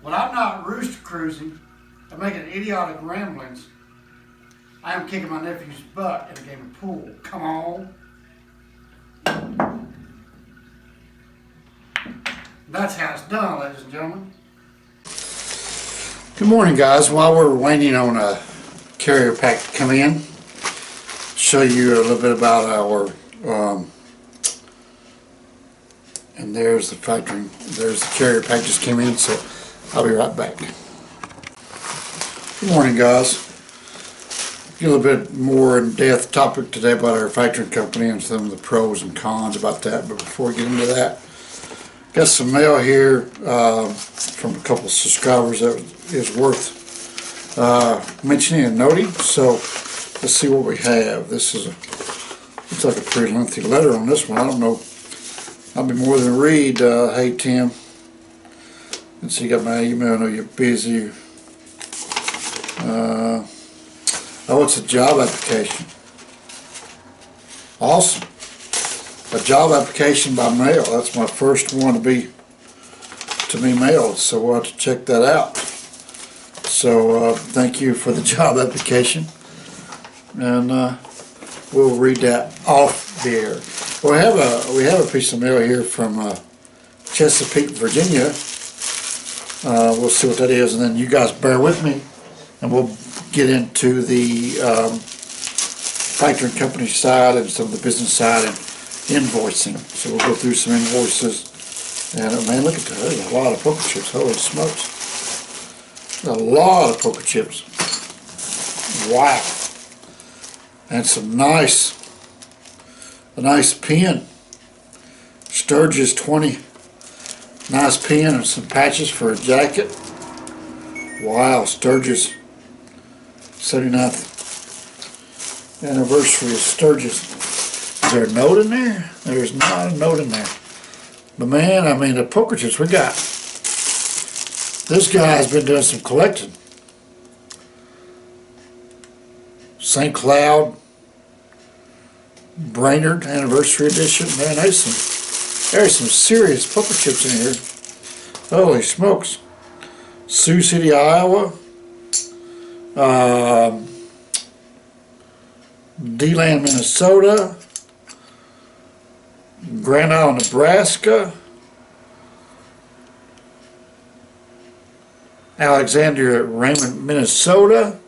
When I'm not rooster cruising and making idiotic ramblings, I am kicking my nephew's butt in a game of pool. Come on. That's how it's done, ladies and gentlemen. Good morning, guys. While we're waiting on a carrier pack to come in, show you a little bit about our and there's the factory. There's the carrier pack just came in, so I'll be right back. Good morning, guys. Get a little bit more in-depth topic today about our factoring company and some of the pros and cons about that. But before we get into that, got some mail here from a couple of subscribers that is worth mentioning and noting. So let's see what we have. This is looks like a pretty lengthy letter on this one. I don't know. I'll be more than a read. Hey Tim. Let's see, you got my email. I know you're busy. Oh, it's a job application. Awesome. A job application by mail. That's my first one to be mailed, so we'll have to check that out. So thank you for the job application, and we'll read that off the air. Well, we have a piece of mail here from Chesapeake, Virginia. We'll see what that is, and then you guys bear with me, and we'll get into the factoring company side and some of the business side and invoicing. So we'll go through some invoices, and man, look at that. There's a lot of poker chips. Holy smokes. A lot of poker chips. Wow. And some a nice pen. Sturgis 20. Nice pen and some patches for a jacket. Wow, Sturgis. 79th anniversary of Sturgis. Is there a note in there? There's not a note in there. But man, I mean, the poker chips we got. This guy has been doing some collecting. St. Cloud Brainerd anniversary edition. Man, there's some serious poker chips in here. Holy smokes. Sioux City, Iowa. DeLand, Minnesota. Grand Island, Nebraska. Alexandria, Raymond, Minnesota.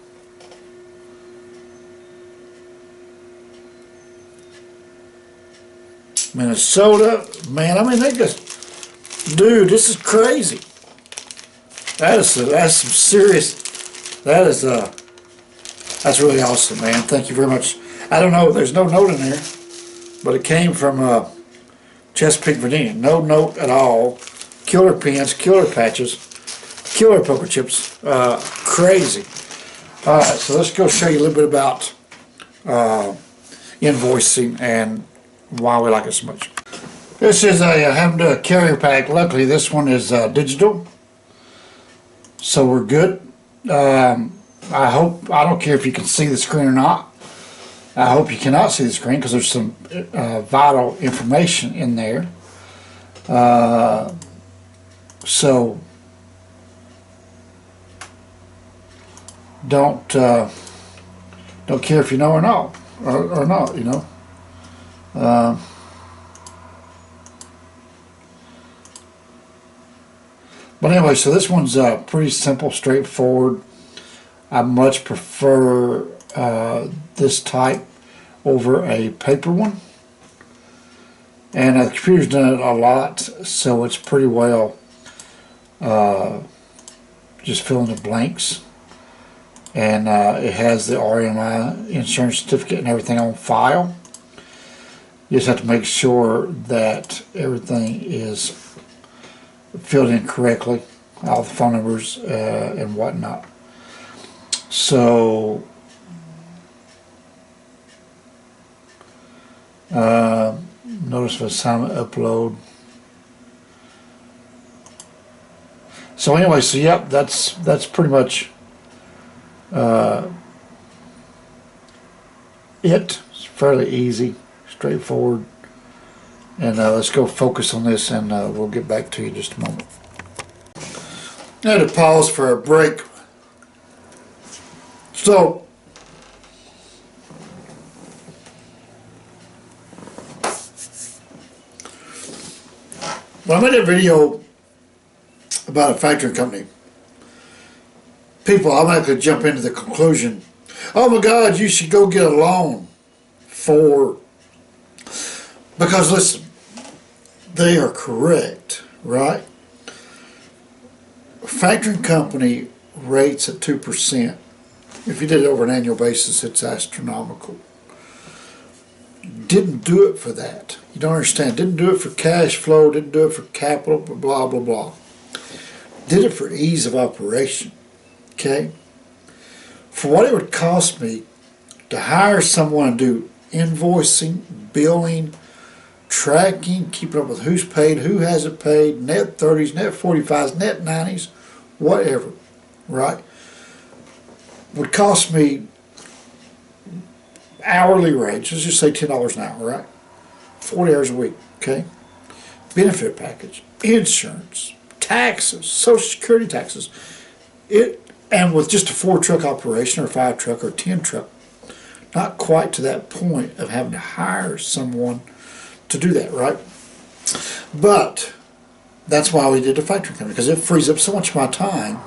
Man, I mean, they just, dude, this is crazy. That's some serious. That's really awesome, man. Thank you very much. I don't know, there's no note in there, but it came from Chesapeake, Virginia. No note at all. Killer pens, killer patches, killer poker chips. Crazy. All right, so let's go show you a little bit about invoicing and why we like it so much. This is a carrier pack. Luckily, this one is digital, so we're good. I don't care if you can see the screen or not. I hope you cannot see the screen because there's some vital information in there. So don't care if you know or not, or not, you know. But anyway, so this one's pretty simple, straightforward. I much prefer this type over a paper one, and the computer's done it a lot, so it's pretty well just filling the blanks, and it has the RMI insurance certificate and everything on file. You just have to make sure that everything is filled in correctly, all the phone numbers and whatnot. So notice for assignment upload. So anyway, so yep, that's pretty much it. It's fairly easy, straightforward. And let's go focus on this, and we'll get back to you in just a moment. I had to pause for a break. So, when I made a video about a factoring company, people automatically jump into the conclusion, oh my God, you should go get a loan because listen, they are correct, right? A factoring company rates at 2%. If you did it over an annual basis, it's astronomical. Didn't do it for that. You don't understand. Didn't do it for cash flow, didn't do it for capital, blah, blah, blah. Did it for ease of operation, okay? For what it would cost me to hire someone to do invoicing, billing, tracking, keeping up with who's paid, who hasn't paid, net 30s, net 45s, net 90s, whatever, right? Would cost me hourly rates, let's just say $10 an hour, right? 40 hours a week, okay? Benefit package, insurance, taxes, Social Security taxes. And with just a 4-truck operation or 5-truck or 10-truck, not quite to that point of having to hire someone to do that, right? But that's why we did the factoring company, because it frees up so much of my time,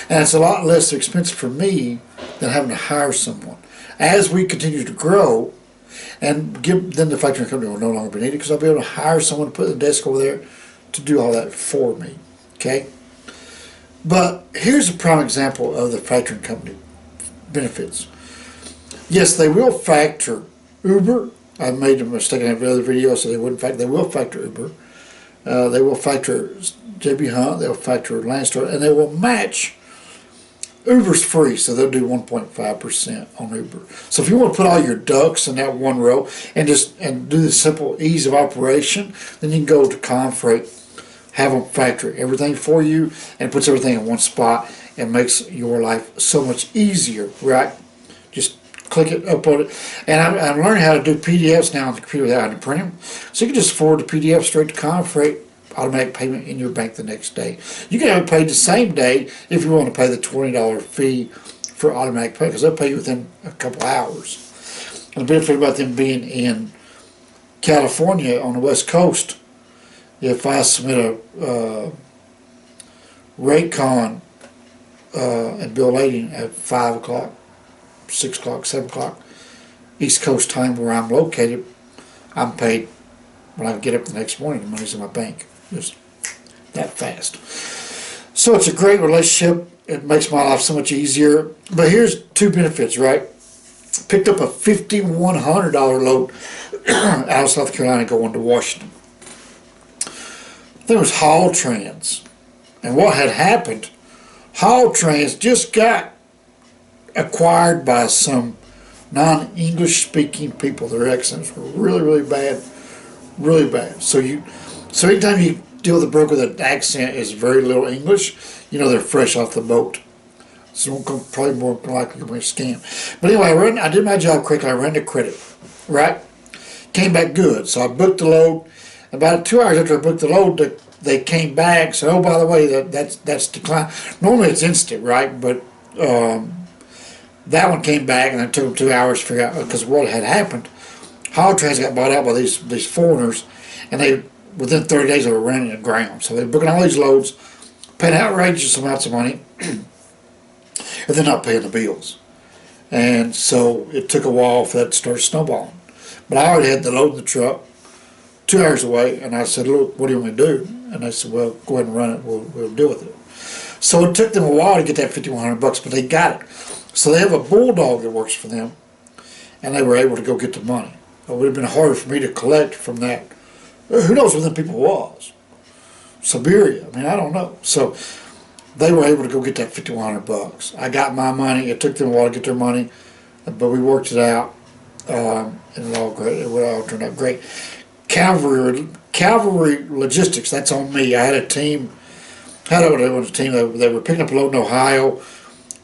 and it's a lot less expensive for me than having to hire someone. As we continue to grow, and then the factoring company will no longer be needed, because I'll be able to hire someone to put the desk over there to do all that for me, okay? But here's a prime example of the factoring company benefits. Yes, they will factor Uber. I made a mistake in every other video, so they wouldn't factor. They will factor Uber. They will factor JB Hunt. They'll factor Landstar, and they will match. Uber's free, so they'll do 1.5% on Uber. So if you want to put all your ducks in that one row and do the simple ease of operation, then you can go to Confreight, have them factor everything for you, and puts everything in one spot and makes your life so much easier, right? Just click it, upload it. And I'm learning how to do PDFs now on the computer without having to print them. So you can just forward the PDF straight to Confreight, automatic payment in your bank the next day. You can have it paid the same day if you want to pay the $20 fee for automatic pay, because they'll pay you within a couple hours. And the benefit about them being in California on the West Coast, if I submit a Raycon and bill lading at 5 o'clock, 6 o'clock, 7 o'clock, East Coast time where I'm located, I'm paid when I get up the next morning. The money's in my bank. Just that fast. So it's a great relationship. It makes my life so much easier. But here's 2 benefits, right? Picked up a $5,100 load out of South Carolina going to Washington. There was Haul Trans. And what had happened, Haul Trans just got acquired by some non-English speaking people. Their accents were really, really bad. Really bad. So anytime you deal with a broker that accent is very little English, you know they're fresh off the boat. So probably more likely to be a scam. But anyway, I did my job quickly. I ran the credit, right? Came back good. So I booked the load. About 2 hours after I booked the load, they came back. So, oh, by the way, that's declined. Normally it's instant, right? But that one came back, and it took them 2 hours to figure out, because what had happened, Haul Trans got bought out by these foreigners, and they, within 30 days, they were running aground. So they were booking all these loads, paying outrageous amounts of money, and they're not paying the bills. And so it took a while for that to start snowballing. But I already had the load in the truck, 2 hours away, and I said, look, what do you want me to do? And they said, well, go ahead and run it, we'll deal with it. So it took them a while to get that $5,100, but they got it. So they have a bulldog that works for them, and they were able to go get the money. It would have been harder for me to collect from that. Who knows where them people was? Siberia. I mean, I don't know. So they were able to go get that $5,100. I got my money. It took them a while to get their money, but we worked it out, and it all great. It all turned out great. Cavalry Logistics. That's on me. I had a team. They were picking up a load in Ohio.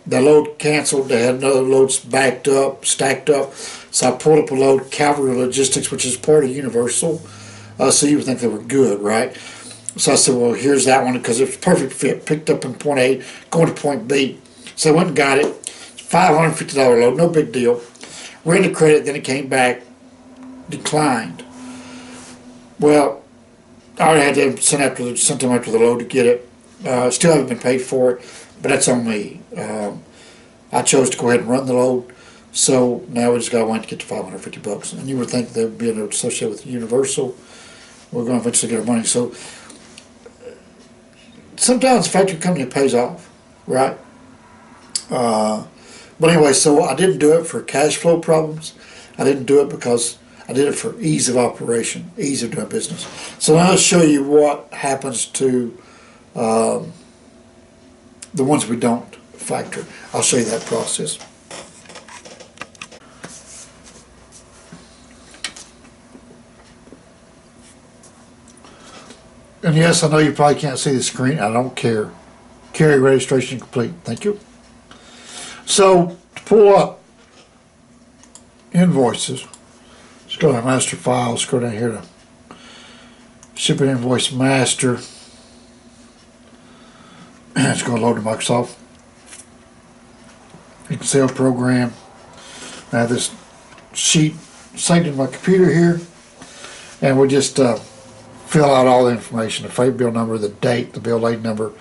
The load canceled. They had another load stacked up. So I pulled up a load, Cavalry Logistics, which is part of Universal. So you would think they were good, right? So I said, well, here's that one because it's a perfect fit. Picked up in point A, going to point B. So I went and got it. $550 load, no big deal. Ran the credit, then it came back, declined. Well, I already had them sent them after the load to get it. Still haven't been paid for it, but that's on me. I chose to go ahead and run the load. So now we just got to wait to get to $550. And you would think they would be associated with Universal. We're going to eventually get our money. So sometimes the factory company pays off, right? But anyway, so I didn't do it for cash flow problems. I didn't do it because I did it for ease of operation, ease of doing business. So now I'll show you what happens to the ones we don't factor. I'll show you that process. And yes, I know you probably can't see the screen. I don't care. Carry registration complete. Thank you. So to pull up invoices, just go to master files, go down here to shipping invoice master. It's going to load to Microsoft Excel program. I have this sheet synced in my computer here, and we just fill out all the information: the freight bill number, the date, the bill load number,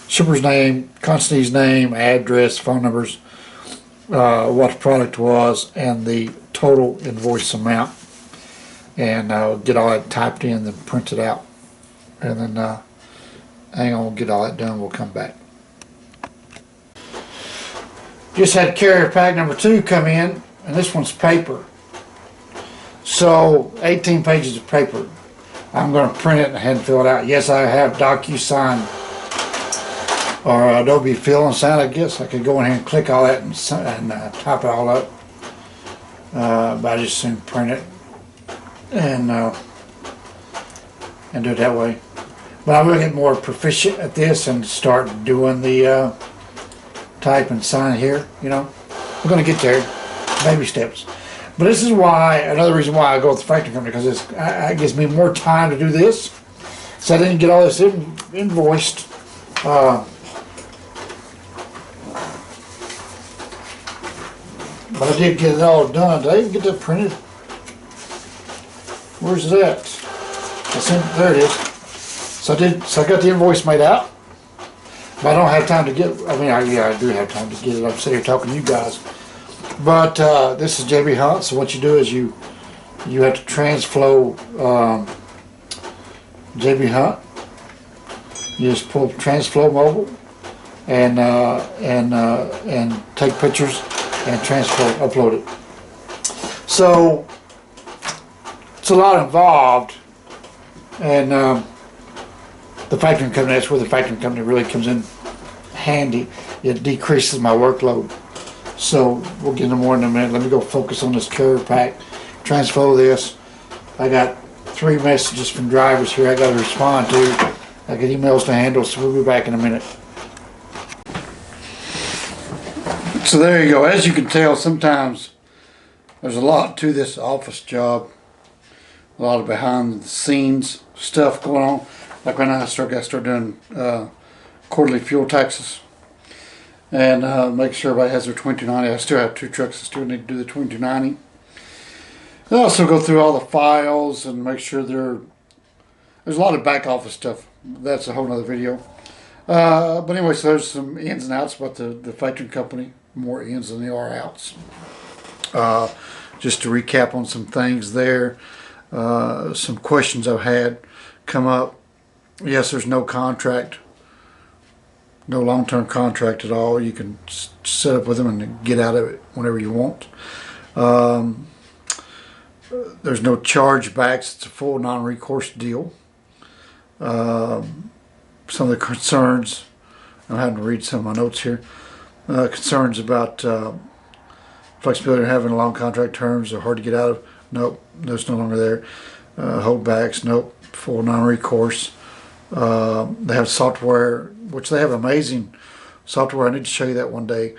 shipper's name, consignee's name, address, phone numbers, what the product was, and the total invoice amount. And get all that typed in, then print it out. And then hang on, we'll get all that done, we'll come back. Just had carrier pack number 2 come in, and this one's paper. So 18 pages of paper. I'm going to print it and head and fill it out. Yes, I have DocuSign or Adobe Fill and Sign. I guess I could go in here and click all that and type it all up. But I just soon print it and do it that way. But I will get more proficient at this and start doing the type and sign here. You know, we're going to get there, baby steps. But this is why, another reason why I go with the factory company, because it gives me more time to do this. So I didn't get all this invoiced. But I did get it all done. Did I even get that printed? Where's that? There it is. So I got the invoice made out. But I don't have time to get, yeah, I do have time to get it. I'm sitting here talking to you guys. But this is JB Hunt, so what you do is you have to transflow JB Hunt. You just pull Transflow Mobile and take pictures and upload it. So it's a lot involved, and the factoring company, that's where the factoring company really comes in handy. It decreases my workload. So we'll get into more in a minute. Let me go focus on this carrier pack. Transflow this. I got 3 messages from drivers here I got to respond to. I got emails to handle, so we'll be back in a minute. So there you go. As you can tell, sometimes there's a lot to this office job. A lot of behind the scenes stuff going on. Like right now I got to start doing quarterly fuel taxes. And make sure everybody has their 2290. I still have 2 trucks that still need to do the 2290. I also go through all the files and make sure there's a lot of back office stuff. That's a whole nother video. But anyway, so there's some ins and outs about the factoring company. More ins than there are outs. Just to recap on some things there. Some questions I've had come up. Yes, there's no contract. No long-term contract at all. You can set up with them and get out of it whenever you want. There's no chargebacks. It's a full non-recourse deal. Some of the concerns, I'm having to read some of my notes here. Concerns about flexibility of having long contract terms are hard to get out of. Nope, that's no longer there. Holdbacks, nope, full non-recourse. They have software, which they have amazing software. I need to show you that one day.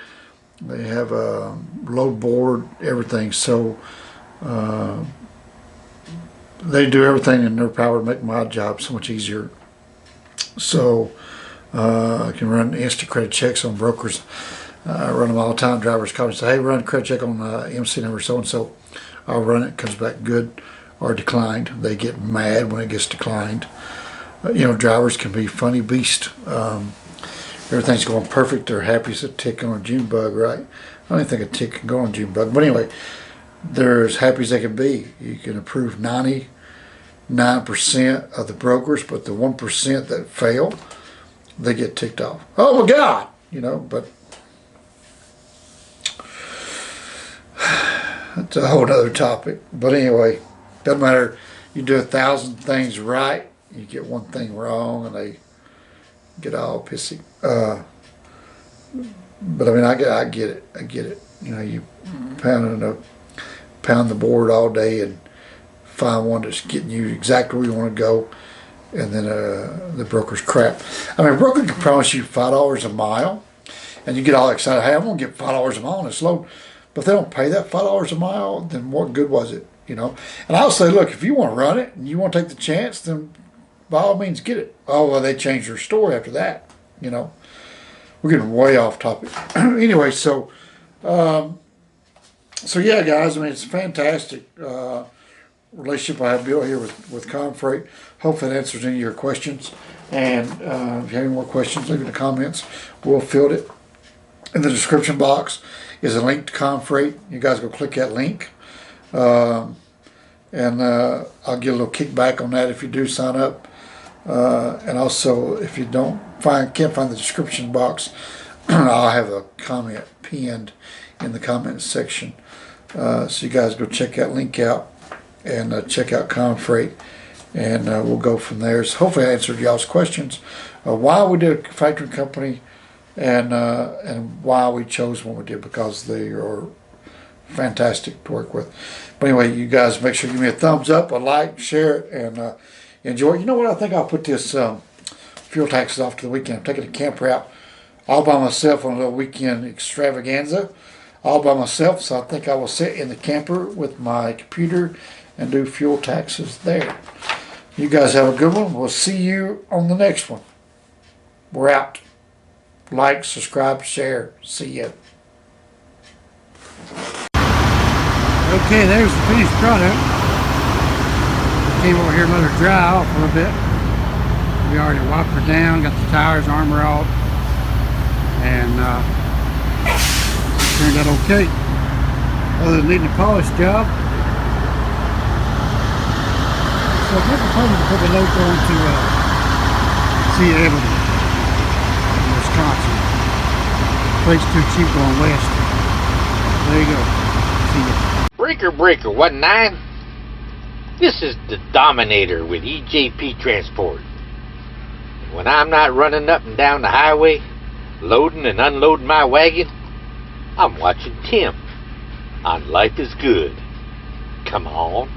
They have a load board, everything. So they do everything in their power to make my job so much easier. So I can run instant credit checks on brokers. I run them all the time. Drivers call me and say, hey, run a credit check on MC number so-and-so. I'll run it, comes back good or declined. They get mad when it gets declined. Drivers can be funny beasts. Everything's going perfect. They're happy as a tick on a June bug, right? I don't even think a tick can go on a June bug. But anyway, they're as happy as they can be. You can approve 99% of the brokers, but the 1% that fail, they get ticked off. Oh my God! But that's a whole other topic. But anyway, doesn't matter. You do 1,000 things right, you get one thing wrong, and they get all pissy. But I mean, I get it. I get it. You pound the board all day and find one that's getting you exactly where you want to go, and then the broker's crap. I mean, a broker can promise you $5 a mile, and you get all excited. Hey, I'm gonna get $5 a mile on this load. But if they don't pay that $5 a mile, then what good was it? And I'll say, look, if you want to run it and you want to take the chance, then by all means get it. Oh, well, they changed their story after that. We're getting way off topic. Anyway, so yeah, guys. I mean, it's a fantastic relationship I have built here with Confreight. Hopefully, that answers any of your questions. And if you have any more questions, leave it in the comments. We'll field it. In the description box is a link to Confreight. You guys go click that link. And I'll get a little kickback on that if you do sign up. And also, if you can't find the description box, I'll have a comment pinned in the comments section. So you guys go check that link out and check out Confreight, and we'll go from there. So hopefully I answered y'all's questions. Why we did a factoring company, and why we chose one we did, because they are fantastic to work with. But anyway, you guys make sure you give me a thumbs up, a like, share it, and enjoy it. You know what? I think I'll put this fuel taxes off to the weekend. I'm taking a camper out all by myself on a little weekend extravaganza, all by myself. So I think I will sit in the camper with my computer and do fuel taxes there. You guys have a good one. We'll see you on the next one. We're out. Like, subscribe, share. See ya. Okay, there's the finished product. Came over here and let her dry off a little bit. We already wiped her down, got the tires, armor off, and turned out okay. Other than needing a polish job. So I think we're to put the load going to see Evan in Wisconsin. Place too cheap going west. There you go. See ya. Breaker 19. This is the Dominator with EJP Transport. When I'm not running up and down the highway, loading and unloading my wagon, I'm watching Tim on Life is Good. Come on.